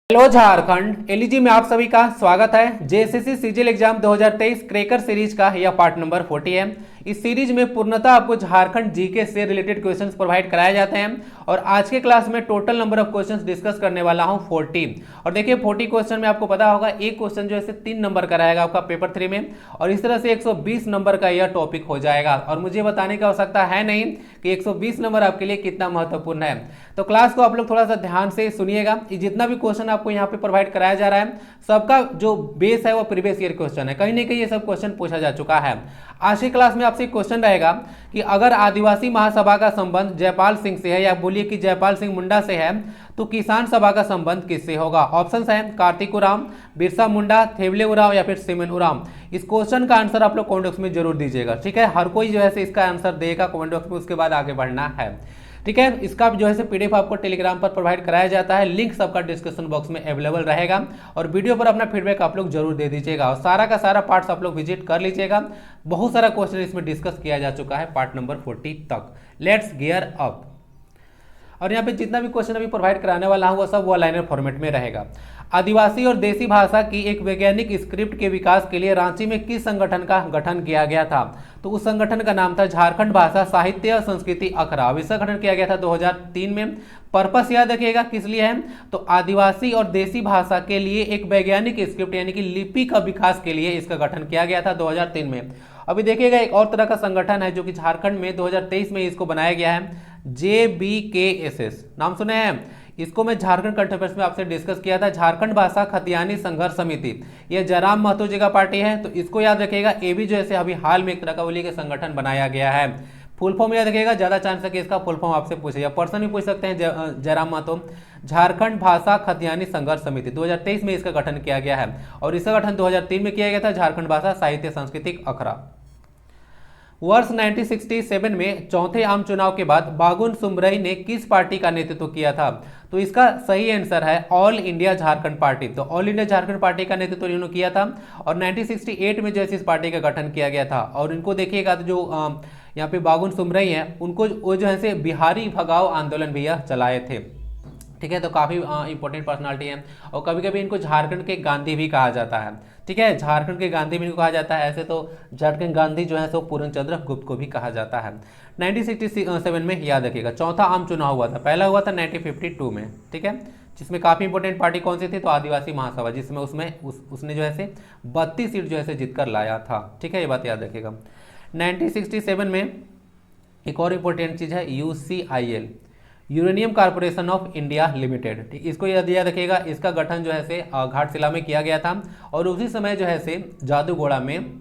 Hello Jharkhand एलईजी में आप सभी का स्वागत है। JSSC CGL exam 2023 cracker series का यह पार्ट नंबर 40 है। इस सीरीज में पूर्णतः आपको झारखंड जीके से रिलेटेड क्वेश्चंस प्रोवाइड कराए जाते हैं और आज के क्लास में total number of questions discuss करने वाला हूं 40। और देखिए 40 क्वेश्चन में आपको पता होगा एक क्वेश्चन जो है 3 नंबर का रहेगा आपका पेपर 3 में और इस तरह से 120 नंबर का यह टॉपिक हो जाएगा। और मुझे बताने की आवश्यकता है नहीं कि 120 नंबर आपके लिए कितना महत्वपूर्ण है। तो क्लास को आप लोग थोड़ा सा ध्यान से सुनिएगा। जितना भी क्वेश्चन आपको यहाँ पे प्रोवाइड कराया जा रहा है सबका जो बेस है वो प्रीवियस ईयर क्वेश्चन है, कहीं ना कहीं ये सब क्वेश्चन पूछा जा चुका है। आज की क्लास में आपसे क्वेश्चन रहेगा कि अगर आदिवासी महासभा का संबंध जयपाल सिंह से है या बोलिए कि जयपाल सिंह मुंडा से है तो किसान सभा का संबंध किससे होगा। ऑप्शंस है कार्तिक उरांव, बिरसा मुंडा, थेवले उरांव या फिर सिमन उरांव। इस क्वेश्चन का आंसर आप लोग कमेंट बॉक्स में जरूर दीजिएगा, ठीक है। हर कोई जो है इसका आंसर देगा कमेंट बॉक्स में, उसके बाद आगे बढ़ना है, ठीक है। इसका जो है पीडीएफ आपको टेलीग्राम पर प्रोवाइड कराया जाता है, लिंक सबका डिस्क्रिप्शन बॉक्स में अवेलेबल रहेगा और वीडियो पर अपना फीडबैक आप लोग जरूर दे दीजिएगा और सारा का सारा पार्ट्स आप लोग विजिट कर लीजिएगा। बहुत सारा क्वेश्चन इसमें डिस्कस किया जा चुका है पार्ट नंबर 40 तक। Let's gear up. और यहाँ पे जितना भी क्वेश्चन अभी प्रोवाइड कराने वाला हूँ वो सब वो लाइनर फॉर्मेट में रहेगा। आदिवासी और देसी भाषा की एक वैज्ञानिक स्क्रिप्ट के विकास के लिए रांची में किस संगठन का गठन किया गया था। तो उस संगठन का नाम था झारखंड भाषा साहित्य संस्कृति अखरा। इसका गठन किया गया था 2003 में। पर्पस याद रखिएगा किस लिए है, तो आदिवासी और देसी भाषा के लिए एक वैज्ञानिक स्क्रिप्ट यानी कि लिपि का विकास के लिए इसका गठन किया गया था 2003 में। अभी देखिएगा एक और तरह का संगठन है जो कि झारखंड में 2023 में इसको बनाया गया है, JBKSS नाम सुने हैं। इसको मैं झारखंड करंट अफेयर्स में आपसे डिस्कस किया था। झारखंड भाषा खतियानी संघर्ष समिति, यह जयराम महतो जी का पार्टी है, तो इसको याद रखिएगा। ये भी जो है अभी हाल में एक तरह का बोलिए कि संगठन बनाया गया है। फुल फॉर्म याद रखिएगा, ज्यादा चांस है कि इसका फुल फॉर्म आपसे पूछेगा, पर्सन भी पूछ सकते हैं। जयराम महतो झारखंड भाषा खतियानी संघर्ष समिति 2023 में इसका गठन किया गया है और इसका गठन 2003 में किया गया था झारखंड भाषा साहित्य सांस्कृतिक अखड़ा। वर्ष 1967 में चौथे आम चुनाव के बाद बागुन सुमरई ने किस पार्टी का नेतृत्व किया था। तो इसका सही आंसर है ऑल इंडिया झारखंड पार्टी। तो ऑल इंडिया झारखंड पार्टी का नेतृत्व इन्होंने किया था और 1968 में जो इस पार्टी का गठन किया गया था। और इनको देखिएगा तो जो यहाँ पे बागुन सुमरई है उनको वो जो है बिहारी भगाओ आंदोलन भी चलाए थे, ठीक है। तो काफी इंपॉर्टेंट पर्सनालिटी है और कभी कभी इनको झारखंड के गांधी भी कहा जाता है, ठीक है। झारखंड के गांधी भी इनको कहा जाता है। ऐसे तो झारखंड गांधी जो है सो पूर्ण चंद्र गुप्त को भी कहा जाता है। 1967 में याद रखिएगा चौथा आम चुनाव हुआ था, पहला हुआ था 1952 में, ठीक है। जिसमें काफी इंपॉर्टेंट पार्टी कौन सी थी, तो आदिवासी महासभा, जिसमें उसने जो है 32 सीट जो है जीत कर लाया था, ठीक है। ये बात याद रखिएगा। 1967 में एक और इंपॉर्टेंट चीज है UCIL, uranium corporation of India limited, ठीक। इसको याद रखिएगा। इसका गठन जो है घाटशिला में किया गया था और उसी समय जो है जादूगोड़ा में,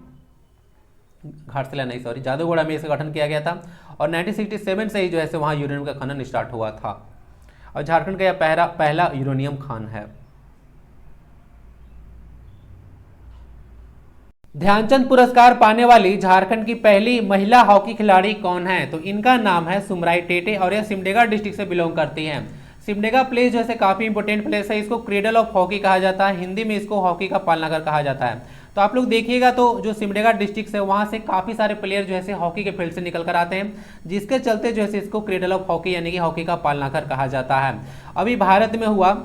घाटशिला नहीं सॉरी जादूगोड़ा में इसका गठन किया गया था और 1967 से ही जो है वहाँ यूरेनियम का खनन स्टार्ट हुआ था और झारखंड का यह पहला यूरेनियम खान है। ध्यानचंद पुरस्कार पाने वाली झारखंड की पहली महिला हॉकी खिलाड़ी कौन है। तो इनका नाम है सुमराई टेटे और यह सिमडेगा डिस्ट्रिक्ट से बिलोंग करती हैं। सिमडेगा प्लेस जैसे काफी इंपोर्टेंट प्लेस है, इसको क्रेडल ऑफ हॉकी कहा जाता है, हिंदी में इसको हॉकी का पालनाघर कहा जाता है। तो आप लोग देखिएगा तो जो सिमडेगा डिस्ट्रिक्ट है वहां से काफी सारे प्लेयर जो है हॉकी के फील्ड से निकल कर आते हैं, जिसके चलते जो है इसको क्रेडल ऑफ हॉकी यानी कि हॉकी का पालनाघर कहा जाता है। अभी भारत में हुआ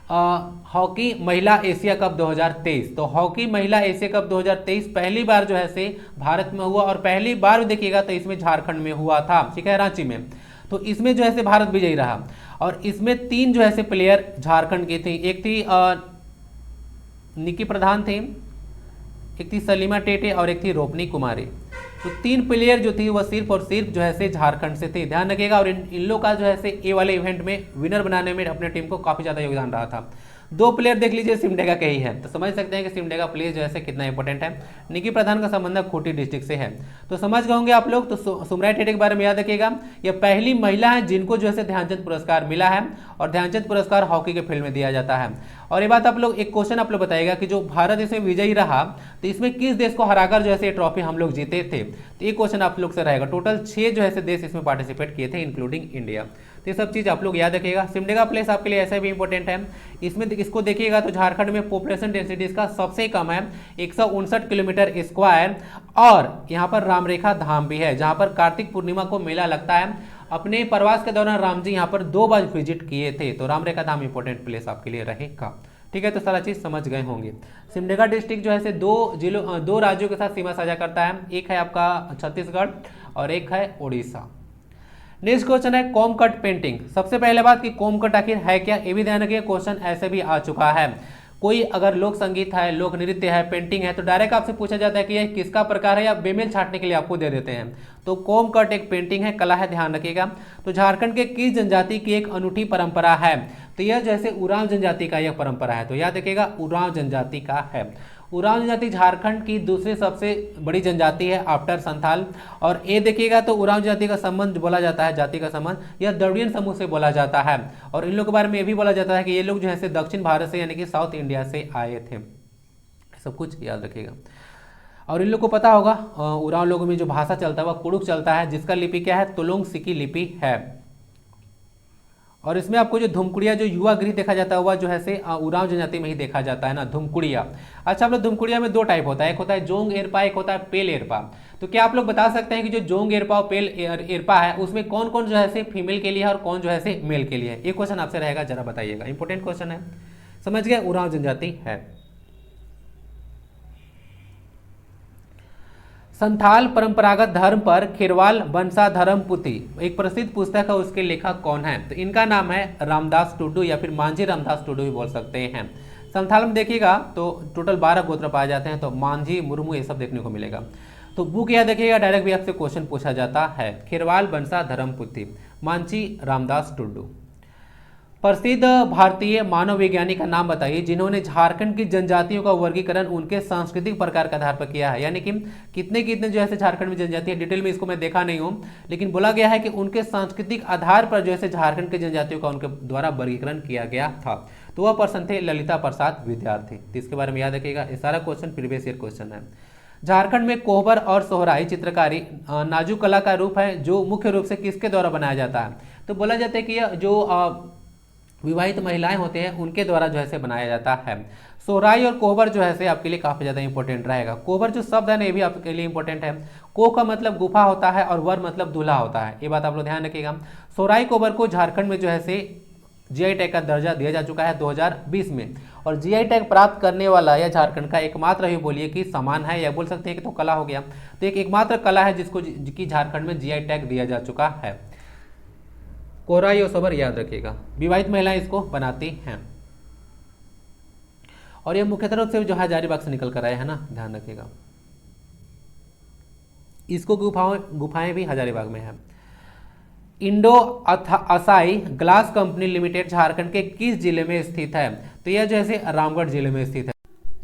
हॉकी महिला एशिया कप 2023, तो हॉकी महिला एशिया कप 2023 पहली बार जो है भारत में हुआ और पहली बार देखिएगा तो इसमें झारखंड में हुआ था, ठीक है, रांची में। तो इसमें जो है भारत विजयी रहा और इसमें 3 जो है प्लेयर झारखंड की थी। एक थी निकी प्रधान थी, एक थी सलीमा टेटे और एक थी रोपनी कुमारी। तो 3 प्लेयर जो थी वह सिर्फ और सिर्फ जो है झारखंड से थे, ध्यान रखिएगा। और इन लोग का जो है ये वाले इवेंट में विनर बनाने में अपने टीम को काफी ज्यादा योगदान रहा था। 2 प्लेयर देख लीजिए सिमडेगा के ही है, तो समझ सकते हैं कि सिमडेगा प्लेस जो है कितना इंपॉर्टेंट है। निकी प्रधान का संबंध खूंटी डिस्ट्रिक्ट से है, तो समझ गए होंगे आप लोग। तो सुमराई टेटे के बारे में याद रखिएगा, यह पहली महिला है जिनको जो है ध्यानचंद पुरस्कार मिला है और ध्यानचंद पुरस्कार हॉकी के फील्ड में दिया जाता है। और ये बात आप लोग एक क्वेश्चन आप लोग बताइएगा कि जो भारत इसमें विजयी रहा तो इसमें किस देश को हराकर जो है ये ट्रॉफी हम लोग जीते थे। तो ये क्वेश्चन आप लोग से रहेगा। टोटल 6 जो है देश इसमें पार्टिसिपेट किए थे इंक्लूडिंग इंडिया। तो ये सब चीज आप लोग याद रखिएगा। सिमडेगा प्लेस आपके लिए ऐसा भी इंपॉर्टेंट है। इसमें इसको देखिएगा तो झारखंड में पॉपुलेशन डेंसिटी इसका सबसे कम है, 159 किलोमीटर स्क्वायर। और यहाँ पर रामरेखा धाम भी है जहाँ पर कार्तिक पूर्णिमा को मेला लगता है। अपने प्रवास के दौरान राम जी यहाँ पर 2 बार विजिट किए थे, तो राम रेखा धाम इंपॉर्टेंट प्लेस आपके लिए रहेगा। ठीक है, तो सारा चीज समझ गए होंगे। सिमडेगा डिस्ट्रिक्ट जो है 2 राज्यों के साथ सीमा साझा करता है, एक है आपका छत्तीसगढ़ और एक है उड़ीसा। नेक्स्ट क्वेश्चन है कोमकट पेंटिंग। सबसे पहले बात कि कोमकट आखिर है क्या, ये भी ध्यान रखिए, क्वेश्चन ऐसे भी आ चुका है। कोई अगर लोक संगीत है, लोक नृत्य है, पेंटिंग है, तो डायरेक्ट आपसे पूछा जाता है कि यह किसका प्रकार है, या बेमेल छाटने के लिए आपको दे देते हैं। तो कोमकट एक पेंटिंग है, कला है, ध्यान रखिएगा। तो झारखंड के किस जनजाति की एक अनूठी परंपरा है, तो यह जैसे उरांव जनजाति का यह परंपरा है, तो याद रखिएगा उरांव जनजाति का है। उरांव जनजाति झारखंड की दूसरी सबसे बड़ी जनजाति है आफ्टर संथाल। और ये देखिएगा तो उरांव जाति का संबंध बोला जाता है, जाति का संबंध यह द्रविड़ियन समूह से बोला जाता है। और इन लोगों के बारे में ये भी बोला जाता है कि ये लोग जो है दक्षिण भारत से यानी कि साउथ इंडिया से आए थे, सब कुछ याद रखिएगा। और इन लोग को पता होगा उरांव लोगों में जो भाषा चलता है वह कुड़ुक चलता है, जिसका लिपि क्या है, तुलुंग सिकी लिपि है। और इसमें आपको जो धुमकुड़िया जो युवा गृह देखा जाता है वह जो है उरांव जनजाति में ही देखा जाता है ना, धुमकुड़िया। अच्छा, आप लोग धुमकुड़िया में 2 टाइप होता है, एक होता है जोंग एरपा, एक होता है पेल एरपा। तो क्या आप लोग बता सकते हैं कि जो जोंग एरपा और पेल एरपा है उसमें कौन कौन जो है फीमेल के लिए है और कौन जो है मेल के लिए है? ये क्वेश्चन आपसे रहेगा, जरा बताइएगा, इंपॉर्टेंट क्वेश्चन है। समझ गए, उरांव जनजाति है। संथाल परंपरागत धर्म पर खिरवाल बंसा धर्म पुथी एक प्रसिद्ध पुस्तक है, उसके लेखक कौन है? तो इनका नाम है रामदास टुडू या फिर मांझी रामदास टुडू भी बोल सकते हैं। संथाल में देखिएगा तो टोटल 12 गोत्र पाए जाते हैं, तो मांझी, मुर्मू ये सब देखने को मिलेगा। तो बुक यह देखिएगा, डायरेक्ट भी आपसे क्वेश्चन पूछा जाता है, खिरवाल बंसा धर्म पुथी, मांझी रामदास टुडू। प्रसिद्ध भारतीय मानव वैज्ञानिक का नाम बताइए जिन्होंने झारखंड की जनजातियों का वर्गीकरण उनके सांस्कृतिक प्रकार के आधार पर किया है। यानी कि कितने कितने जो है झारखंड में जनजाति है, डिटेल में इसको मैं देखा नहीं हूँ, लेकिन बोला गया है कि उनके सांस्कृतिक आधार पर जो है झारखंड की जनजातियों का उनके द्वारा वर्गीकरण किया गया था। तो वह पर्सन थे ललिता प्रसाद विद्यार्थी। तो इसके बारे में याद रखिएगा, ये सारा क्वेश्चन प्रीवियस ईयर क्वेश्चन है। झारखंड में कोहबर और सोहराई चित्रकारी नाजुक कला का रूप है जो मुख्य रूप से किसके द्वारा बनाया जाता है? तो बोला जाता है कि यह जो विवाहित महिलाएं होते हैं उनके द्वारा जो है बनाया जाता है। सोहराई और कोहबर जो है आपके लिए काफी ज्यादा इंपॉर्टेंट रहेगा। कोहबर जो शब्द है ना ये भी आपके लिए इंपॉर्टेंट है। को का मतलब गुफा होता है और वर मतलब दूल्हा होता है, ये बात आप लोग ध्यान रखिएगा। सोहराई कोहबर को झारखंड में जो है जीआई टैग का दर्जा दिया जा चुका है 2020 में। और जीआई टैग प्राप्त करने वाला यह झारखंड का एकमात्र ही बोलिए कि सामान है, या बोल सकते हैं कि तो कला हो गया। तो एक एकमात्र कला है जिसकी झारखंड में जीआई टैग दिया जा चुका है। कोहराई और सोहबर याद रखिएगा, विवाहित महिलाएं इसको बनाती हैं। और ये मुख्यतः रूप से जो हजारीबाग से निकल कर आए हैं ना, ध्यान रखिएगा। इसको गुफाएं भी हजारीबाग में है। Indo Asahi glass company limited Jharkhand के किस जिले में स्थित है? तो यह जो है रामगढ़ जिले में स्थित है।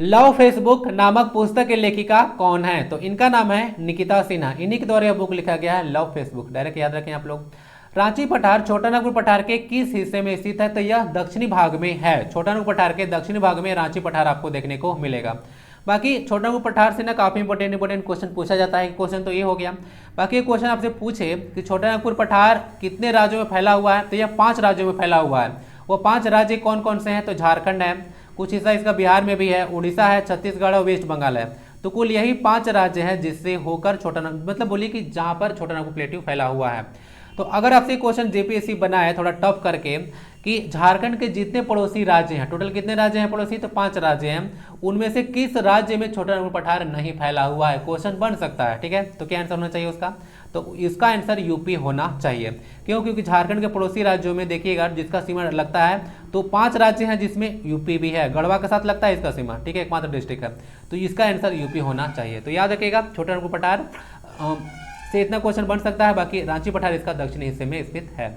लव फेसबुक नामक पुस्तक के लेखिका कौन है? तो इनका नाम है निकिता सिन्हा। इन्हीं के द्वारा यह बुक लिखा गया है लव फेसबुक, डायरेक्ट याद रखें आप लोग। रांची पठार छोटानागपुर पठार के किस हिस्से में स्थित है? तो यह दक्षिणी भाग में है। छोटानागपुर पठार के दक्षिणी भाग में रांची पठार आपको देखने को मिलेगा। बाकी छोटानागपुर पठार से ना काफी इंपॉर्टेंट क्वेश्चन पूछा जाता है। क्वेश्चन तो ये हो गया। बाकी क्वेश्चन आपसे पूछे कि छोटानागपुर पठार कितने राज्यों में फैला हुआ है? तो यह 5 राज्यों में फैला हुआ है। वो 5 राज्य कौन कौन से हैं? तो झारखंड है, कुछ हिस्सा इसका बिहार में भी है, उड़ीसा है, छत्तीसगढ़ और वेस्ट बंगाल है। तो कुल यही 5 राज्य हैं जिससे होकर छोटानागपुर मतलब बोलिए कि जहां पर छोटानागपुर प्लेट्यू फैला हुआ है। तो अगर आपसे क्वेश्चन जेपीएससी बनाए थोड़ा टफ करके कि झारखंड के जितने पड़ोसी राज्य हैं, टोटल कितने राज्य हैं पड़ोसी? तो 5 राज्य हैं, उनमें से किस राज्य में छोटानागपुर पठार नहीं फैला हुआ है? क्वेश्चन बन सकता है, ठीक है। तो क्या आंसर होना चाहिए उसका? तो इसका आंसर यूपी होना चाहिए। क्यों? क्योंकि झारखंड के पड़ोसी राज्यों में देखिएगा जिसका सीमा लगता है तो 5 राज्य हैं जिसमें यूपी भी है, गढ़वा के साथ लगता है इसका सीमा, ठीक है, एकमात्र डिस्ट्रिक्ट है। तो इसका आंसर यूपी होना चाहिए। तो याद रखिएगा छोटानागपुर पठार से इतना क्वेश्चन बन सकता है। बाकी रांची पठार इसका दक्षिणी हिस्से में स्थित है।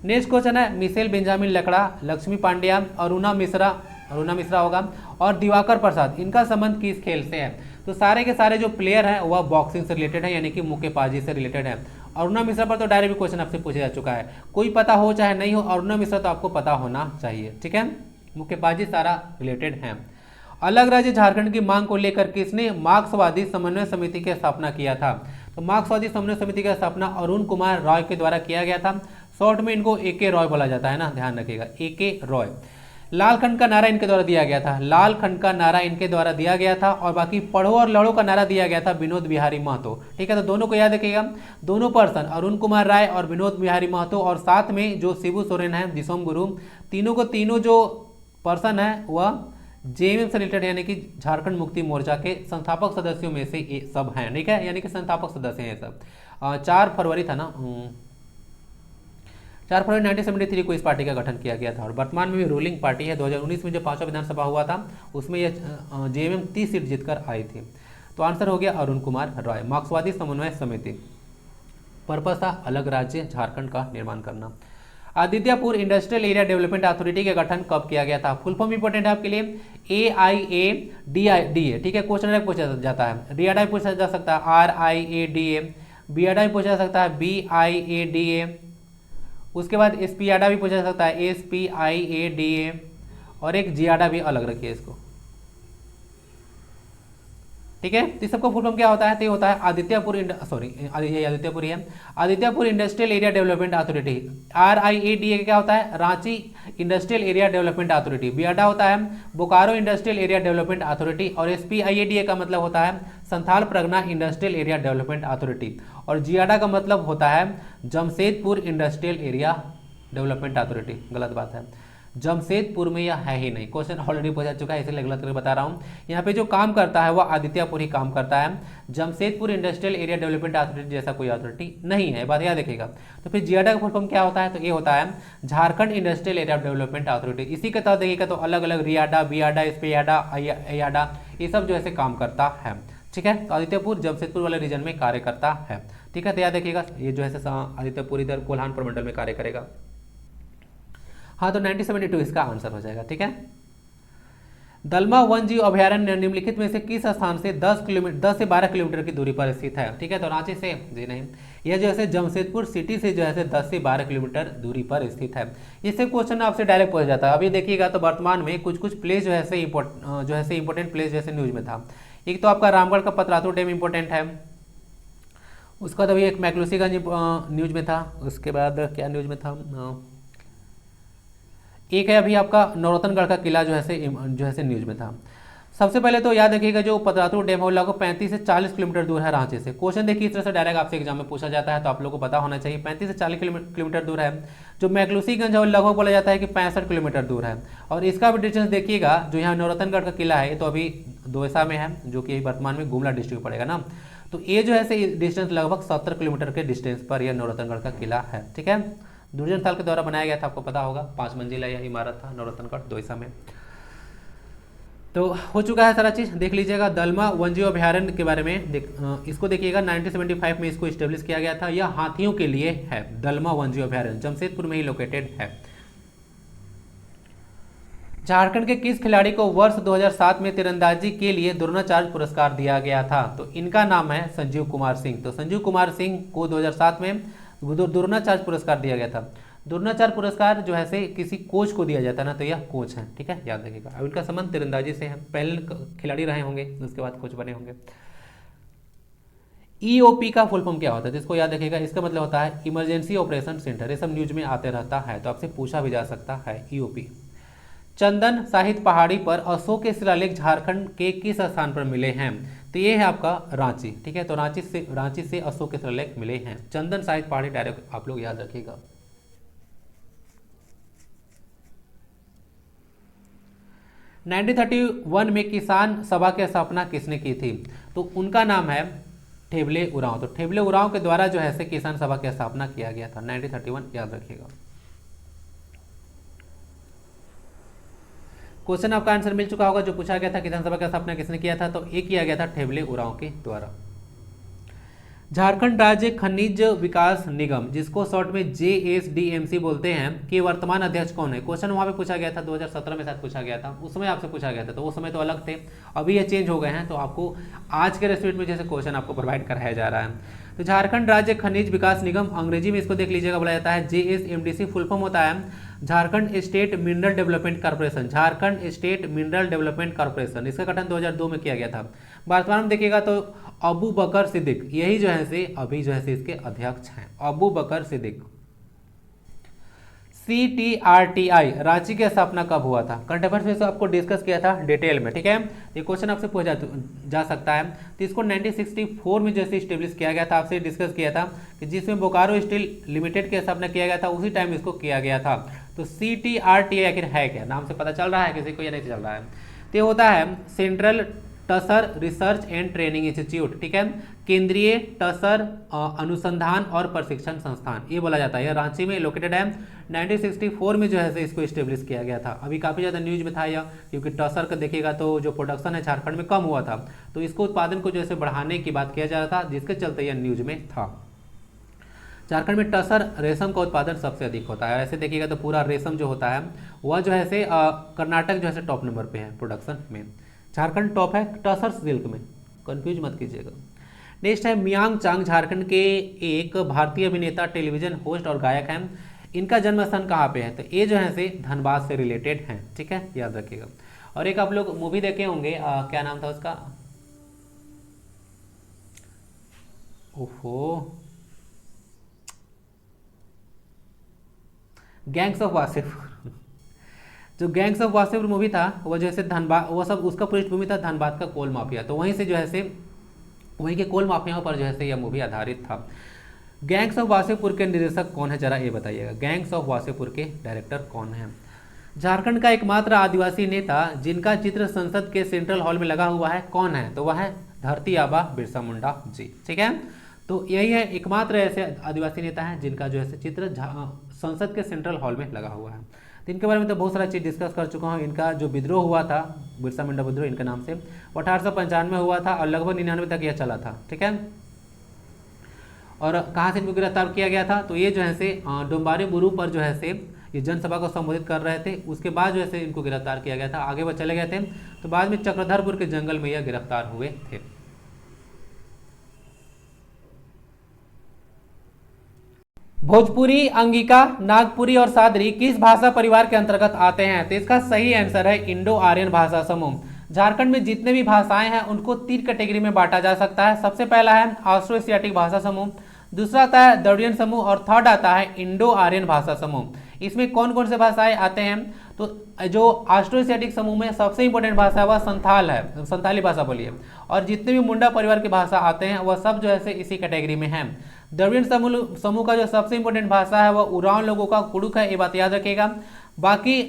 नेक्स्ट क्वेश्चन है मिशेल बेंजामिन लकड़ा, लक्ष्मी पांड्या, अरुणा मिश्रा होगा और दिवाकर प्रसाद, इनका संबंध किस खेल से है? तो सारे के सारे जो प्लेयर हैं वह बॉक्सिंग से रिलेटेड है, यानी कि मुक्केबाजी से रिलेटेड है। अरुणा मिश्रा पर तो डायरेक्ट क्वेश्चन आपसे पूछा जा चुका है, कोई पता हो चाहे नहीं हो, अरुणा मिश्रा तो आपको पता होना चाहिए, ठीक है। मुक्केबाजी सारा रिलेटेड है। अलग राज्य झारखंड की मांग को लेकर किसने मार्क्सवादी समन्वय समिति की स्थापना किया था? तो मार्क्सवादी समन्वय समिति की स्थापना अरुण कुमार रॉय के द्वारा किया गया था। शॉर्ट में इनको AK रॉय बोला जाता है ना, ध्यान रखिएगा, AK रॉय। लाल खंड का नारा इनके द्वारा दिया गया था, लाल खंड का नारा इनके द्वारा दिया गया था। और बाकी पढ़ो और लड़ो का नारा दिया गया था विनोद बिहारी महतो। ठीक है, तो दोनों को याद रखिएगा, दोनों पर्सन अरुण कुमार राय और विनोद बिहारी महतो, और साथ में जो शिबू सोरेन है, दिसोम गुरु, तीनों को तीनों जो पर्सन है वह जेएमएम से रिलेटेड यानी कि झारखंड मुक्ति मोर्चा के संस्थापक सदस्यों में से ये सब हैं। ठीक है, यानी कि संस्थापक सदस्य हैं सब। 4 फरवरी था ना, 4 फरवरी 1973 को इस पार्टी का गठन किया गया था और वर्तमान में भी रूलिंग पार्टी है। 2019 में जो 5वां विधानसभा हुआ था उसमें यह जेएमएम 30 सीट जीतकर आई थी। तो आंसर हो गया अरुण कुमार राय। मार्क्सवादी समन्वय समिति, पर्पस था अलग राज्य झारखंड का निर्माण करना। Adityapur industrial area development authority का गठन कब किया गया था? फुल फॉर्म इंपॉर्टेंट है आपके लिए, AIADA। ठीक है, क्वेश्चन पूछा जाता है, RIADA पूछा जा सकता है, RIADA, BIADA भी पूछा जा सकता है, BIADA, उसके बाद SPIADA भी पूछा जा सकता है, SPIADA, और एक GIADA भी अलग रखिए इसको। ठीक है, तो सबका फुल फॉर्म क्या होता है? तो ये होता है आदित्यपुर आदित्यपुर ही है, Adityapur industrial area development authority. RIADA क्या होता है? Ranchi industrial area development authority. BIADA होता है Bokaro industrial area development authority, और SPIADA का मतलब होता है Santhal Pargana industrial area development authority, और GIADA का मतलब होता है Jamshedpur industrial area development authority. गलत बात है, जमशेदपुर में यह है ही नहीं, क्वेश्चन ऑलरेडी पूछा चुका है इसलिए गलत करके बता रहा हूँ। यहाँ पे जो काम करता है वह आदित्यपुर ही काम करता है, Jamshedpur industrial area development authority जैसा कोई अथॉरिटी नहीं है, बात याद रखिएगा। तो फिर GIADA का फुल फॉर्म क्या होता है? तो ये होता है Jharkhand industrial area development authority. इसी के तहत देखिएगा तो अलग अलग RIADA, BIADA, SPIADA, AIADA ये सब जो है काम करता है। ठीक है, तो आदित्यपुर जमशेदपुर वाले रीजन में कार्य करता है। ठीक है, तो याद रखिएगा ये जो है आदित्यपुर इधर कोल्हान प्रमंडल में कार्य करेगा। हाँ, तो 1972 इसका आंसर हो जाएगा। ठीक है, दलमा वन जीव अभयारण्य निम्नलिखित में से किस स्थान से 10 से 12 किलोमीटर की दूरी पर स्थित है? ठीक है, तो रांची से जी नहीं, यह जो है जमशेदपुर सिटी से जो है 10 से 12 किलोमीटर दूरी पर स्थित है। इससे क्वेश्चन आपसे डायरेक्ट पूछा जाता है। अभी देखिएगा तो वर्तमान में कुछ कुछ प्लेस जो है इंपॉर्टेंट प्लेस जैसे न्यूज में था। एक तो आपका रामगढ़ का पतरातू डैम इंपॉर्टेंट है, उसका तो अभी एक मैक्लूसीगंज न्यूज में था, उसके बाद क्या न्यूज में था, एक है अभी आपका नौरतनगढ़ का किला जो है न्यूज में था। सबसे पहले तो याद रखिएगा जो पतरातू डैम है वो लगभग 35 से 40 किलोमीटर दूर है रांची से। क्वेश्चन देखिए इस तरह से डायरेक्ट आपसे एग्जाम में पूछा जाता है तो आप लोगों को पता होना चाहिए 35 से 40 किलोमीटर दूर है। जो मैक्लूसीगंज है वो लगभग बोला जाता है कि 65 किलोमीटर दूर है। और इसका भी डिस्टेंस देखिएगा, जो यहाँ नौरतनगढ़ का किला है ये तो अभी दोसा में है, जो कि वर्तमान में गुमला डिस्ट्रिक्ट पड़ेगा ना। तो ये जो है डिस्टेंस लगभग 70 किलोमीटर के डिस्टेंस पर यह नौरतनगढ़ का किला है। ठीक है, दुर्जन साल के द्वारा बनाया गया था, आपको पता होगा, 5 मंजिला यह इमारत था नौरतनगढ़ दोसा में। तो हो चुका है सारा चीज़, देख लीजिएगा। दलमा वन्यजीव अभयारण्य के बारे में इसको देखिएगा, 1975 में इसको इस्टेब्लिश किया गया था। यह हाथियों के लिए है, दलमा वन्यजीव अभयारण्य जमशेदपुर में ही लोकेटेड है। झारखंड के किस खिलाड़ी को वर्ष 2007 में तीरंदाजी के लिए द्रोणाचार्य पुरस्कार दिया गया था? तो इनका नाम है संजीव कुमार सिंह। तो संजीव कुमार सिंह को 2007 में द्रोणाचार्य पुरस्कार दिया गया था। द्रोणाचार्य पुरस्कार जो है से किसी कोच को दिया जाता है ना, तो यह कोच है। ठीक है, याद रखिएगा। अब इनका संबंध तीरंदाजी से है, पहले खिलाड़ी रहे होंगे उसके बाद कोच बने होंगे। EOP का फुल फॉर्म क्या होता है? जिसको याद रखिएगा, इसका मतलब होता है इमरजेंसी ऑपरेशन सेंटर। ये सब न्यूज में आते रहता है तो आपसे पूछा भी जा सकता है EOP। चंदन साहित्य पहाड़ी पर अशोक के शिलालेख झारखंड के किस स्थान पर मिले हैं? तो ये है आपका रांची। ठीक है, तो रांची से अशोक के शिलालेख मिले हैं। चंदन साहित्य पहाड़ी डायरेक्ट आप लोग याद रखिएगा। नाइनटीन 1931 में किसान सभा की स्थापना किसने की थी? तो उनका नाम है ठेबले उरांव। तो ठेबले उरांव के द्वारा जो है किसान सभा की स्थापना किया गया था 1931, याद रखिएगा। क्वेश्चन आपका आंसर मिल चुका होगा, जो पूछा गया था किसान सभा की स्थापना किसने किया था? तो ये किया गया था ठेबले उरांव के द्वारा। झारखंड राज्य खनिज विकास निगम, जिसको शॉर्ट में JSDMC बोलते हैं, के वर्तमान अध्यक्ष कौन है? क्वेश्चन वहां पे पूछा गया था, 2017 में शायद पूछा गया था, उस समय आपसे पूछा गया था, तो उस समय तो अलग थे, अभी ये चेंज हो गए हैं। तो आपको आज के रेस्पेक्ट में जैसे क्वेश्चन आपको प्रोवाइड कराया जा रहा है। तो झारखंड राज्य खनिज विकास निगम, अंग्रेजी में इसको देख लीजिएगा, बोला जाता है JSMDC। फुल फॉर्म होता है Jharkhand state mineral development corporation. Jharkhand state mineral development corporation, इसका गठन 2002 में किया गया था। वर्तमान में देखिएगा तो अबू बकर सिद्दीक, यही जो है से अभी जो है से इसके अध्यक्ष हैं, अबू बकर सिद्दीक। CTRTI रांची की स्थापना कब हुआ था? करंट अफेयर्स में इसको आपको डिस्कस किया था डिटेल में, ठीक है। ये क्वेश्चन आपसे पूछा जा सकता है। तो इसको 1964 में जैसे स्टेब्लिश किया गया था, आपसे डिस्कस किया था कि जिसमें बोकारो स्टील लिमिटेड की स्थापना किया गया था, उसी टाइम इसको किया गया था। तो CTRTI आखिर है क्या? नाम से पता चल रहा है किसी को या नहीं चल रहा है? तो ये होता है central tussar research and training institute, ठीक है, केंद्रीय टसर अनुसंधान और प्रशिक्षण संस्थान, ये बोला जाता है। यह रांची में लोकेटेड है। 1964 में जो है इसको स्टेब्लिश किया गया था। अभी काफ़ी ज़्यादा न्यूज में था यह, क्योंकि टसर का देखिएगा तो जो प्रोडक्शन है झारखंड में कम हुआ था, तो इसको उत्पादन को जैसे बढ़ाने की बात किया जा रहा था, जिसके चलते यह न्यूज में था। झारखंड में टसर रेशम का उत्पादन सबसे अधिक होता है। ऐसे देखिएगा तो पूरा रेशम जो होता है वह जो है से कर्नाटक जो है टॉप नंबर पे है प्रोडक्शन में। झारखंड टॉप है टसर सिल्क में, कंफ्यूज मत कीजिएगा। नेक्स्ट है मियांग चांग, झारखंड के एक भारतीय अभिनेता, टेलीविजन होस्ट और गायक हैं। इनका जन्म स्थान कहाँ पे है? तो ये जो है से धनबाद से रिलेटेड हैं, ठीक है, याद रखिएगा। और एक आप लोग मूवी देखे होंगे, क्या नाम था उसका? ओहो, गैंग्स ऑफ वासेपुर। जो गैंग्स ऑफ वासेपुर मूवी था वो जैसे धनबाद, वो सब उसका पृष्ठभूमि था धनबाद का कोल माफिया, तो वहीं से जो है से वहीं के कोल माफियाओं पर जो है से यह मूवी आधारित था। गैंग्स ऑफ वासेपुर के निर्देशक कौन है, जरा ये बताइएगा। गैंग्स ऑफ वासेपुर के डायरेक्टर कौन है? झारखंड का एकमात्र आदिवासी नेता जिनका चित्र संसद के सेंट्रल हॉल में लगा हुआ है, कौन है? तो वह है धरती आबा बिरसा मुंडा जी, ठीक है। तो यही है, एकमात्र ऐसे आदिवासी नेता हैं जिनका जो है चित्र संसद के सेंट्रल हॉल में लगा हुआ है। तो इनके बारे में तो बहुत सारा चीज़ डिस्कस कर चुका हूँ। इनका जो विद्रोह हुआ था, बिरसा मुंडा विद्रोह इनके नाम से, 1895 में हुआ था और लगभग 99 तक यह चला था, ठीक है। और कहाँ से इनको गिरफ्तार किया गया था? तो ये जो है से डोम्बारी बुरू पर जो है से ये जनसभा को संबोधित कर रहे थे, उसके बाद जो है से इनको गिरफ्तार किया गया था। आगे वो चले गए थे, तो बाद में चक्रधरपुर के जंगल में यह गिरफ्तार हुए थे। भोजपुरी, अंगिका, नागपुरी और सादरी किस भाषा परिवार के अंतर्गत आते हैं? तो इसका सही आंसर है इंडो आर्यन भाषा समूह। झारखंड में जितने भी भाषाएं हैं उनको 3 कैटेगरी में बांटा जा सकता है। सबसे पहला है ऑस्ट्रो एशियाटिक भाषा समूह, दूसरा आता है द्रविडियन समूह और थर्ड आता है इंडो आर्यन भाषा समूह। इसमें कौन कौन से भाषाएं आते हैं? तो जो ऑस्ट्रो एशियाटिक समूह में सबसे इंपॉर्टेंट भाषा है वह संथाल है, संथाली भाषा बोलिए। और जितने भी मुंडा परिवार की भाषा आते हैं वह सब जो है इसी कैटेगरी में है। द्रविड़ समूह का जो सबसे इंपॉर्टेंट भाषा है वह उरांव लोगों का कुड़ुक है, ये बात याद रखिएगा। बाकी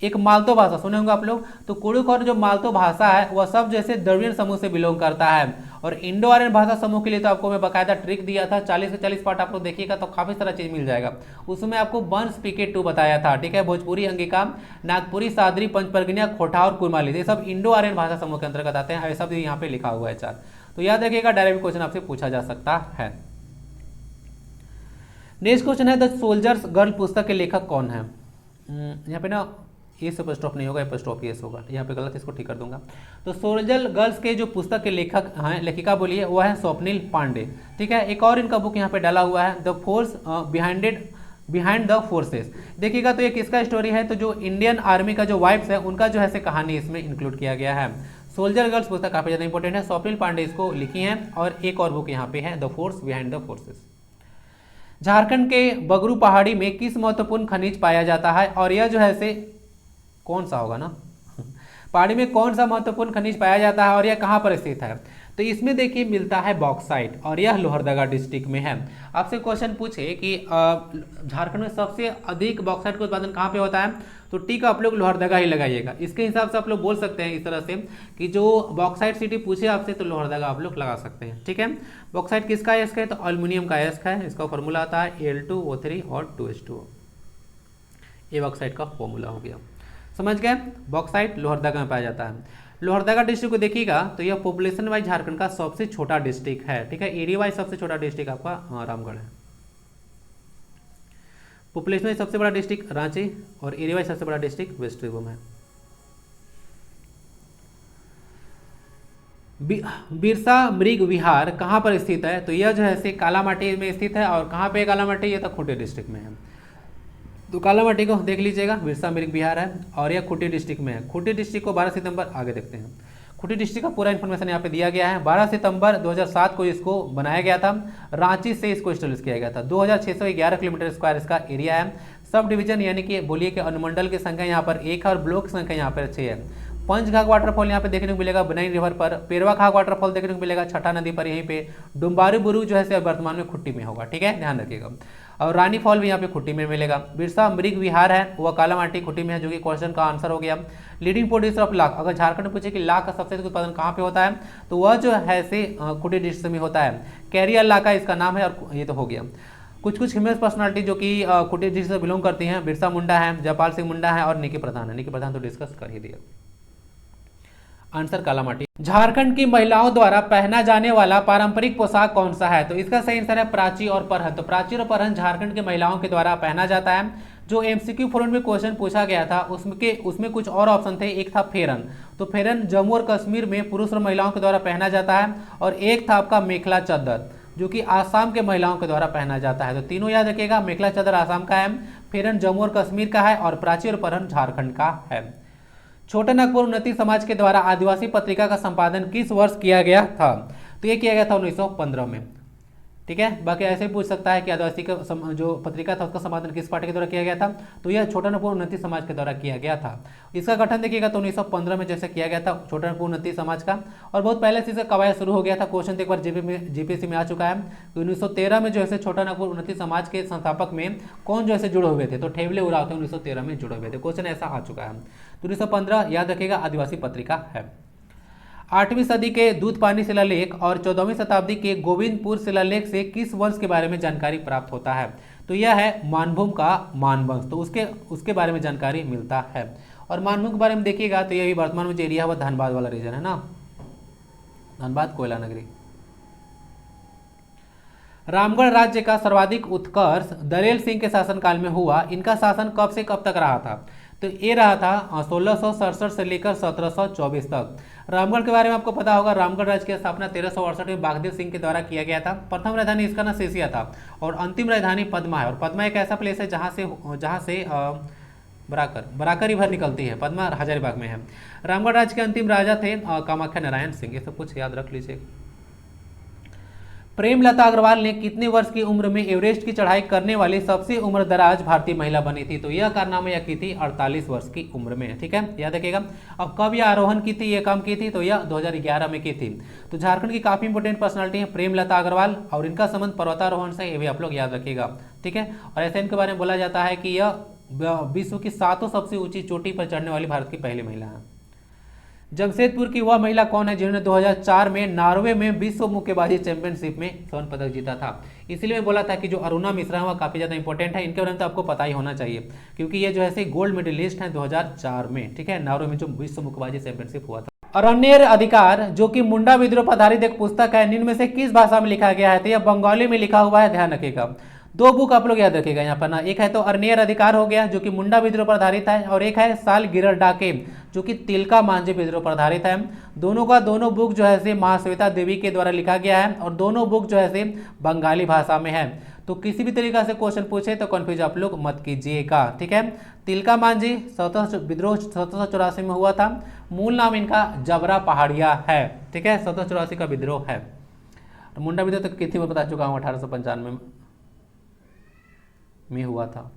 एक मालतो भाषा सुने होंगे आप लोग, तो कुड़ुक और जो मालतो भाषा है वह सब जैसे द्रविड़ समूह से बिलोंग करता है। और इंडो आर्यन भाषा समूह के लिए तो आपको मैं बकायदा ट्रिक दिया था, 40 से 40 पार्ट आप लोग देखिएगा तो काफी सारा चीज मिल जाएगा। उसमें आपको वंश PK2 बताया था, ठीक है। भोजपुरी, अंगिका, नागपुरी, सादरी, पंचपरगनिया, खोटा और कुरमाली, ये सब इंडो आर्यन भाषा समूह के अंतर्गत आते हैं। सब यहाँ पे लिखा हुआ है 4, तो याद रखिएगा, डायरेक्ट क्वेश्चन आपसे पूछा जा सकता है। नेक्स्ट क्वेश्चन है द सोल्जर्स गर्ल पुस्तक के लेखक कौन है? यहाँ पे ना ये सुपर स्टॉप नहीं होगा, पर स्टॉप येस होगा, यहाँ पे गलत, इसको ठीक कर दूंगा। तो सोल्जर गर्ल्स के जो पुस्तक के लेखक हैं, लेखिका बोलिए, वो है स्वप्निल पांडे, ठीक है। एक और इनका बुक यहाँ पे डाला हुआ है the force behind the forces. देखिएगा तो ये किसका स्टोरी है? तो जो इंडियन आर्मी का जो वाइफ्स है उनका जो है कहानी इसमें इंक्लूड किया गया है। सोल्जर गर्ल्स पुस्तक काफी ज्यादा इंपॉर्टेंट है, स्वप्निल पांडे इसको लिखी है। और एक और बुक यहाँ पे है the force behind the forces. Jharkhand के बगरू पहाड़ी में किस महत्वपूर्ण खनिज पाया जाता है? और यह जो है कौन सा होगा ना पहाड़ी में कौन सा महत्वपूर्ण खनिज पाया जाता है और यह कहाँ पर स्थित है? तो इसमें देखिए मिलता है बॉक्साइट, और यह लोहरदगा डिस्ट्रिक्ट में है। आपसे क्वेश्चन पूछे कि झारखंड में सबसे अधिक बॉक्साइट का उत्पादन कहाँ पे होता है, तो टिक आप लोग लोहरदगा ही लगाइएगा। इसके हिसाब से आप लोग बोल सकते हैं इस तरह से कि जो बॉक्साइट सिटी पूछे आपसे तो लोहरदगा आप लोग लगा सकते हैं, ठीक है। बॉक्साइट किसका अयस्क है? तो एल्युमिनियम का अयस्क है। इसका फॉर्मूला आता है Al2O3 और 2H2O। ये बॉक्साइट का फॉर्मूला हो गया, समझ गए। बॉक्साइट लोहरदगा में पाया जाता है। लोहरदगा डिस्ट्रिक्ट को देखिएगा तो यह पॉपुलेशन वाइज झारखंड का सबसे छोटा डिस्ट्रिक्ट है, ठीक है। एरिया वाइज सबसे छोटा डिस्ट्रिक्ट आपका रामगढ़ है। पॉपुलेशन वाइज सबसे बड़ा डिस्ट्रिक्ट रांची और एरिया वाइज सबसे बड़ा डिस्ट्रिक्ट वेस्ट सिंहभूम है। बिरसा मृग विहार कहाँ पर स्थित है? तो यह जो है कालामाटी में स्थित है। और कहाँ पे कालामाटी? ये तो खूंटी डिस्ट्रिक्ट में है। तो कालामाटी को देख लीजिएगा, बिरसा मृग विहार है और यह खूंटी डिस्ट्रिक्ट में है। खूंटी डिस्ट्रिक्ट को 12 सितंबर, आगे देखते हैं, खूंटी डिस्ट्रिक्ट का पूरा इन्फॉर्मेशन यहाँ पे दिया गया है। 12 सितंबर 2007 को इसको बनाया गया था। रांची से इसको स्टैब्लिश किया गया था। 2611 किलोमीटर स्क्वायर इसका एरिया है। सब डिवीजन यानी कि बोलिए कि अनुमंडल की संख्या यहाँ पर 1 है और ब्लॉक की संख्या यहाँ पर 6 है। पंचघाघ वाटरफॉल यहाँ पे देखने को मिलेगा बनाई रिवर पर, पेरवाघाघ वाटरफॉल देखने को मिलेगा छठा नदी पर यहीं पे, डुम्बारू बुरू जो है वर्तमान में खुट्टी में होगा, ठीक है, ध्यान रखिएगा। और रानी फॉल भी यहाँ पे खुट्टी में मिलेगा। बिरसा मृग विहार है वह कालामाटी खुट्टी में है, जो कि क्वेश्चन का आंसर हो गया। लीडिंग प्रोड्यूसर ऑफ लाख, अगर झारखंड पूछे कि लाख का सबसे अधिक उत्पादन कहाँ पे होता है तो वह जो है से खुट्टी डिस्ट्रिक्ट में होता है। कैरियर लाका इसका नाम है और ये तो हो गया। कुछ फेमस पर्सनालिटी जो कि खुट्टी डिस्ट्रिक्ट से बिलोंग करती हैं, बिरसा मुंडा है, जयपाल सिंह मुंडा है और निकी प्रधान है। निकी प्रधान तो डिस्कस कर ही दिया। आंसर कालामाटी। झारखंड की महिलाओं द्वारा पहना जाने वाला पारंपरिक पोशाक कौन सा है? तो इसका सही आंसर है प्राची और परहन। तो प्राची और परहन झारखंड की महिलाओं के द्वारा पहना जाता है। जो एमसीक्यू फॉर्मेट में क्वेश्चन पूछा गया था उसमें कुछ और ऑप्शन थे। एक था फेरन, तो फेरन जम्मू और कश्मीर में पुरुष और महिलाओं के द्वारा पहना जाता है, और एक था आपका मेखला चादर जो कि आसाम के महिलाओं के द्वारा पहना जाता है। तो तीनों याद रखिएगा, मेखला चादर आसाम का है, फेरन जम्मू और कश्मीर का है और प्राची और परहन झारखंड का है। छोटा नागपुर उन्नति समाज के द्वारा आदिवासी पत्रिका का संपादन किस वर्ष किया गया था? तो ये किया गया था 1915 में, ठीक है। बाकी ऐसे ही पूछ सकता है कि आदिवासी का जो पत्रिका था उसका संपादन किस पार्टी के द्वारा किया गया था, तो यह छोटा नागपुर उन्नति समाज के द्वारा किया गया था। इसका गठन देखिएगा तो 1915 में जैसे किया गया था छोटा नागपुर उन्नति समाज का, और बहुत पहले से इसका कवायद शुरू हो गया था। क्वेश्चन तो एक बार जीपीएससी में आ चुका है। तो 1913 में जो है छोटा नागपुर उन्नति समाज के संस्थापक में कौन जो है जुड़े हुए थे? तो ठेवले उरांव 1913 में जुड़े हुए थे। क्वेश्चन ऐसा आ चुका है। तो 1915 याद रखिएगा आदिवासी पत्रिका है। 8वीं सदी के दूधपानी शिलालेख और 14वीं शताब्दी के गोविंदपुर शिलालेख से किस वंश के बारे में जानकारी प्राप्त होता है? तो यह है मानभूम का मानवंश, तो उसके बारे में जानकारी मिलता है। और मानभूम के बारे में देखिएगा तो यह भी वर्तमान में जो एरिया है वह धनबाद वाला रीजन है ना, धनबाद कोयला नगरी। रामगढ़ राज्य का सर्वाधिक उत्कर्ष दलेल सिंह के शासनकाल में हुआ। इनका शासन कब से कब तक रहा था? तो ये रहा था 1667 से लेकर 1724 तक। रामगढ़ के बारे में आपको पता होगा, रामगढ़ राज्य की स्थापना 1368 में बागदेव सिंह के द्वारा किया गया था। प्रथम राजधानी इसका ना शेषिया था और अंतिम राजधानी पद्मा है। और पद्मा एक ऐसा प्लेस है जहाँ से बराकर रिवर निकलती है। पद्मा हजारीबाग में है। रामगढ़ राज्य के अंतिम राजा थे कामाख्या नारायण सिंह। ये सब कुछ याद रख लीजिए। प्रेमलता अग्रवाल ने कितने वर्ष की उम्र में एवरेस्ट की चढ़ाई करने वाली सबसे उम्रदराज भारतीय महिला बनी थी? तो यह कारनामा यह की थी 48 वर्ष की उम्र में, ठीक है, याद रखिएगा। अब कब यह आरोहण की थी, यह काम की थी? तो यह 2011 में की थी। तो झारखंड की काफी इंपोर्टेंट पर्सनालिटी है प्रेमलता अग्रवाल, और इनका संबंध पर्वतारोहण से, ये भी आप लोग याद रखिएगा, ठीक है। और ऐसे इनके बारे में बोला जाता है कि यह विश्व की 7 सबसे ऊंची चोटी पर चढ़ने वाली भारत की पहली महिला है। जमशेदपुर की वह महिला कौन है जिन्होंने 2004 में नॉर्वे में विश्व मुक्केबाजी चैंपियनशिप में स्वर्ण पदक जीता था? इसलिए मैं बोला था कि जो अरुणा मिश्रा है वह काफी ज्यादा इंपॉर्टेंट है। इनके बारे में तो आपको पता ही होना चाहिए क्योंकि ये जो है गोल्ड मेडलिस्ट है 2004 में, ठीक है, नॉर्वे में जो विश्व मुक्केबाजी चैंपियनशिप हुआ था। अरण्य अधिकार जो कि मुंडा विद्रोह पर आधारित एक पुस्तक है, निम्न में से किस भाषा में लिखा गया है? तो यह बंगाली में लिखा हुआ है, ध्यान रखिएगा। 2 बुक आप लोग याद रखिएगा यहाँ पर ना, एक है तो अरण्यर अधिकार हो गया जो कि मुंडा विद्रोह पर आधारित है, और एक है साल गिरर डाके जो कि तिलका मांझी विद्रोह पर आधारित है। दोनों बुक जो है महाश्वेता देवी के द्वारा लिखा गया है और दोनों बुक जो है बंगाली भाषा में है। तो किसी भी तरीका से क्वेश्चन पूछे तो कंफ्यूज आप लोग मत कीजिएगा, ठीक है। तिलका मांझी विद्रोह 1784 में हुआ था। मूल नाम इनका जबरा पहाड़िया है, ठीक है, 1784 का विद्रोह है। मुंडा विद्रोह तो कितनी बार बता चुका हूँ, 1895 में हुआ था।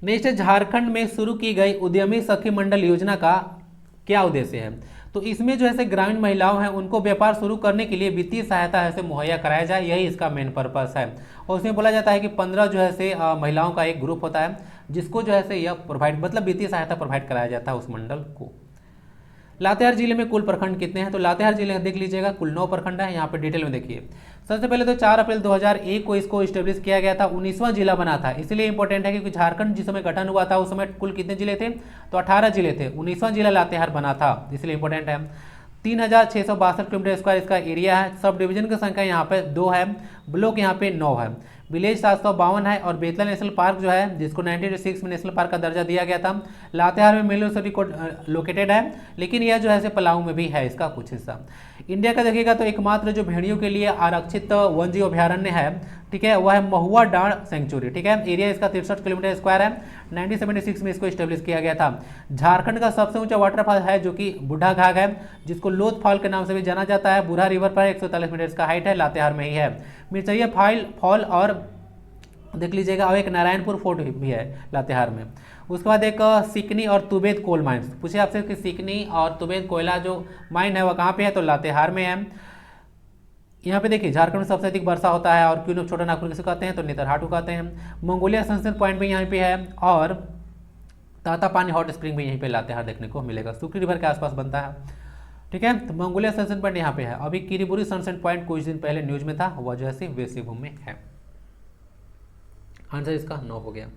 नेक्स्ट, झारखंड में शुरू की गई उद्यमी सखी मंडल योजना का क्या उद्देश्य है? तो इसमें जो है ग्रामीण महिलाओं हैं उनको व्यापार शुरू करने के लिए वित्तीय सहायता है मुहैया कराया जाए, यही इसका मेन पर्पस है। और उसमें बोला जाता है कि 15 जो है महिलाओं का एक ग्रुप होता है जिसको जो है यह प्रोवाइड मतलब वित्तीय सहायता प्रोवाइड कराया जाता है उस मंडल को। लातेहार जिले में कुल प्रखंड कितने हैं? तो लातेहार जिले देख लीजिएगा कुल 9 प्रखंड है। यहाँ पे डिटेल में देखिए। सबसे पहले तो 4 अप्रैल 2001 को इसको स्टेब्लिश किया गया था, 19वां जिला बना था। इसलिए इंपॉर्टेंट है क्योंकि झारखंड जिस समय गठन हुआ था उस समय कुल कितने जिले थे? तो 18 जिले थे, 19वां जिला लातेहार बना था, इसलिए इंपॉर्टेंट है। 3662 किलोमीटर स्क्वायर इसका एरिया है। सब डिवीजन की संख्या यहाँ पे 2 है, ब्लॉक यहाँ पे 9 है। विलेज 752 है। और बेतला नेशनल पार्क जो है जिसको 1986 में नेशनल पार्क का दर्जा दिया गया था, लातेहार में मेलो सिटी को लोकेटेड है, लेकिन यह जो है पलाऊ में भी है इसका कुछ हिस्सा। इंडिया का देखिएगा तो एकमात्र जो भेड़ियों के लिए आरक्षित वन्यजीव अभ्यारण्य है, ठीक है, वह है महुआ डांड सेंचुरी, ठीक है। एरिया इसका 63 किलोमीटर स्क्वायर है। 1976 में इसको स्टेब्लिश किया गया था। झारखंड का सबसे ऊंचा वाटरफॉल है जो कि बूढ़ा घाघ है, जिसको लोथ फॉल के नाम से भी जाना जाता है। बूढ़ा रिवर पर 143 मीटर का हाइट है, लातेहार में ही है। मिर्चैया फॉल और देख लीजिएगा। और एक नारायणपुर फोर्ट भी है लातेहार में। उसके बाद एक सिकनी और तुबेद कोल माइंस, पूछे आपसे कि सिकनी और तुबेद कोयला जो माइन है वह कहाँ पे है, तो लातेहार में है। यहाँ पे देखिए झारखंड में सबसे अधिक वर्षा होता है। और क्वीन ऑफ छोटा नागपुर किसे कहते हैं, तो नेतरहाटू कहते हैं। मंगोलिया सनसेट पॉइंट भी यहाँ पे है। और तातापानी हॉट स्प्रिंग भी यहीं पे लातेहार देखने को मिलेगा, सुक्री रिवर के आसपास बनता है। ठीक है, तो मंगोलिया सनसेट पॉइंट यहाँ पे है। अभी किरीबुरी सनसेट पॉइंट कुछ दिन पहले न्यूज में था, वह जो है वेस्ट सिंहभूम में है। आंसर इसका 9 हो गया।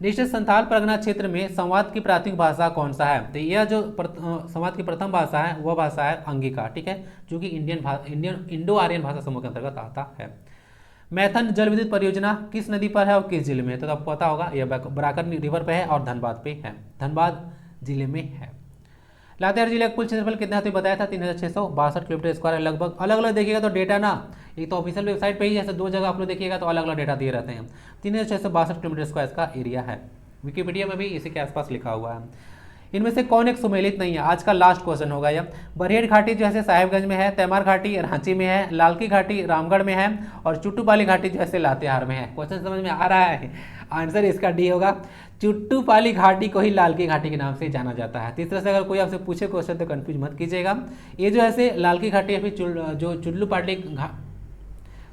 नेक्स्ट संथाल परगना क्षेत्र में संवाद की प्राथमिक भाषा कौन सा है, तो यह जो संवाद की प्रथम भाषा है वह भाषा है अंगिका। ठीक है, जो कि इंडियन इंडो आर्यन भाषा समूह के अंतर्गत आता है। मैथन जल विद्युत परियोजना किस नदी पर है और किस जिले में है, तो आपको पता होगा यह बराकर रिवर पे है और धनबाद पे है, धनबाद जिले में है। लातेहार जिले का कुल क्षेत्रफल कितना है, तो बताया था 3662 किलोमीटर स्क्वायर है लगभग। अलग अलग देखिएगा तो डेटा ना, एक तो ऑफिशियल वेबसाइट पे ही जैसे दो जगह आप लोग देखिएगा तो अलग अलग डेटा दिए रहते हैं। 3662 किलोमीटर स्क्वायर का एरिया है। विकिपीडिया में भी इसी के आसपास लिखा हुआ है। इनमें से कौन एक सुमेलित नहीं है, आज का लास्ट क्वेश्चन होगा यह। बरहेड़ घाटी जो है साहेबगंज में है, तैमार घाटी रांची में है, लालकी घाटी रामगढ़ में है और चुट्टूपाली घाटी जो है लातेहार में है। क्वेश्चन समझ में आ रहा है, आंसर इसका डी होगा। चुट्टूपाली घाटी को ही लालकी घाटी के नाम से जाना जाता है। तीसरा से अगर कोई आपसे पूछे क्वेश्चन तो कंफ्यूज मत कीजिएगा। ये जो है लालकी घाटी या फिर जो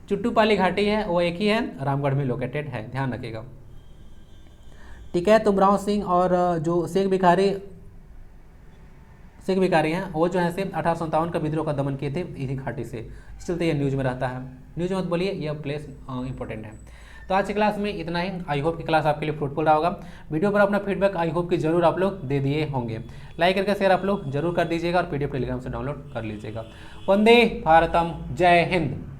चुट्टूपाली घाटी है वो एक ही है, रामगढ़ में लोकेटेड है, ध्यान रखिएगा। ठीक है, तुमराव सिंह और जो शेख भिखारी हैं वो जो है 1857 का विद्रोह का दमन किए थे इसी घाटी से, इस चलते यह न्यूज में रहता है। न्यूज मत बोलिए, यह प्लेस इंपॉर्टेंट है। तो आज की क्लास में इतना ही। आई होप की क्लास आपके लिए फ्रूटफुल रहा होगा। वीडियो पर अपना फीडबैक आई होप कि जरूर आप लोग दे दिए होंगे। लाइक करके शेयर आप लोग जरूर कर दीजिएगा और पीडीएफ टेलीग्राम से डाउनलोड कर लीजिएगा। वंदे भारतम, जय हिंद।